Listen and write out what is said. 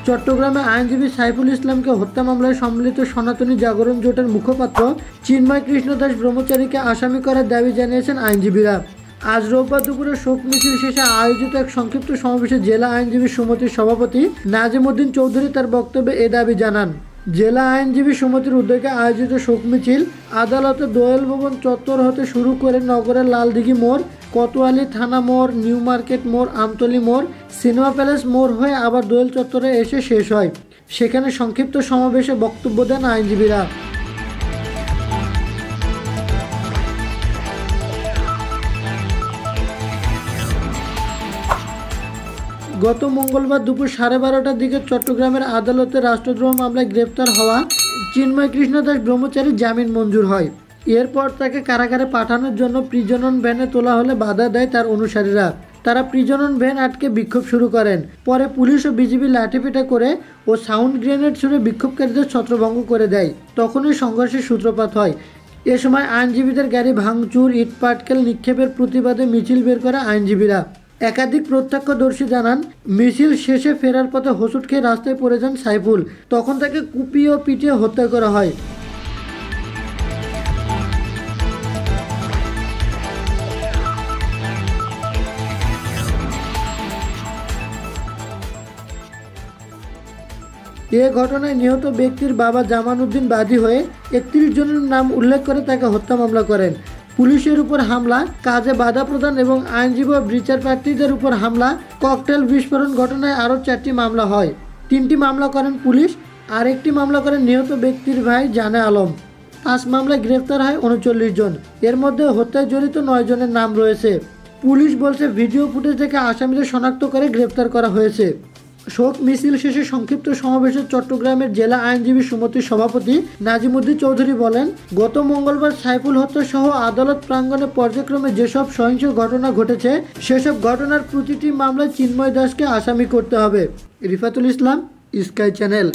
চট্টগ্রামে আইনজীবী সাইফুল ইসলামকে হত্যা মামলায় সম্মিলিত সনাতনী জাগরণ জোটের মুখপাত্র চিন্ময় কৃষ্ণ দাস ব্রহ্মচারীকে আসামি করার দাবি জানিয়েছেন আইনজীবীরা। আজ রোববার দুপুরে শোক মিছিল শেষে আয়োজিত এক সংক্ষিপ্ত সমাবেশে জেলা আইনজীবী সমিতির সভাপতি নাজিমউদ্দিন চৌধুরী তার বক্তব্যে এ দাবি জানান। জেলা আইনজীবী সমিতির উদ্যোগে আয়োজিত শোক মিছিল আদালতে দোয়েল ভবন চত্বর হতে শুরু করে নগরের লালদিঘি মোড়, কোতোয়ালি থানা মোড়, নিউ মার্কেট মোড়, আমতলী মোড়, সিনেমা প্যালেস মোড় হয়ে আবার দোয়েল চত্বরে এসে শেষ হয়। সেখানে সংক্ষিপ্ত সমাবেশে বক্তব্য দেন আইনজীবীরা। গত মঙ্গলবার দুপুর 12:30টার দিকে চট্টগ্রামের আদালতে রাষ্ট্রদ্রোহ মামলায় গ্রেপ্তার হওয়া চিন্ময় কৃষ্ণ দাস ব্রহ্মচারীর জামিন মঞ্জুর হয়। এরপর তাকে কারাগারে পাঠানোর জন্য প্রিজনন ভ্যানে তোলা হলে বাধা দেয় তার অনুসারীরা। তারা প্রিজনন ভ্যান আটকে বিক্ষোভ শুরু করেন। পরে পুলিশ ও বিজিবি লাঠিপেটা করে ও সাউন্ড গ্রেনেড ছুড়ে বিক্ষোভকারীদের ছত্রভঙ্গ করে দেয়। তখনই সংঘর্ষের সূত্রপাত হয়। এ সময় আইনজীবীদের গাড়ি ভাঙচুর, ইট পাটকেল নিক্ষেপের প্রতিবাদে মিছিল বের করে আইনজীবীরা। একাধিক প্রত্যক্ষদর্শী জানান, মিছিল শেষে ফেরার পথে হোঁচট খেয়ে রাস্তায় পড়ে যান সাইফুল। তখন তাকে কুপিয়ে ও পিটিয়ে হত্যা করা হয়। এ ঘটনায় নিহত ব্যক্তির বাবা জামান উদ্দিন বাদী হয়ে 31 জনের নাম উল্লেখ করে তাকে হত্যা মামলা করেন। পুলিশের উপর হামলা, কাজে বাধা প্রদান এবং আইনজীবী ও বিচার প্রার্থীদের উপর হামলা, ককটেল বিস্ফোরণ ঘটনায় আরও 4টি মামলা হয়। 3টি মামলা করেন পুলিশ, আর 1টি মামলা করেন নিহত ব্যক্তির ভাই জানে আলম। 5 মামলায় গ্রেফতার হয় 39 জন। এর মধ্যে হত্যায় জড়িত 9 জনের নাম রয়েছে। পুলিশ বলছে, ভিডিও ফুটেজ থেকে আসামিদের শনাক্ত করে গ্রেফতার করা হয়েছে। শোক মিছিল শেষে সংক্ষিপ্ত সমাবেশে চট্টগ্রামের জেলা আইনজীবী সমিতির সভাপতি নাজিমউদ্দিন চৌধুরী বলেন, গত মঙ্গলবার সাইফুল হত্যা সহ আদালত প্রাঙ্গণে পর্যায়ক্রমে যেসব সহিংস ঘটনা ঘটেছে সেসব ঘটনার প্রতিটি মামলায় চিন্ময় দাসকে আসামি করতে হবে। রিফাতুল ইসলাম, স্কাই চ্যানেল।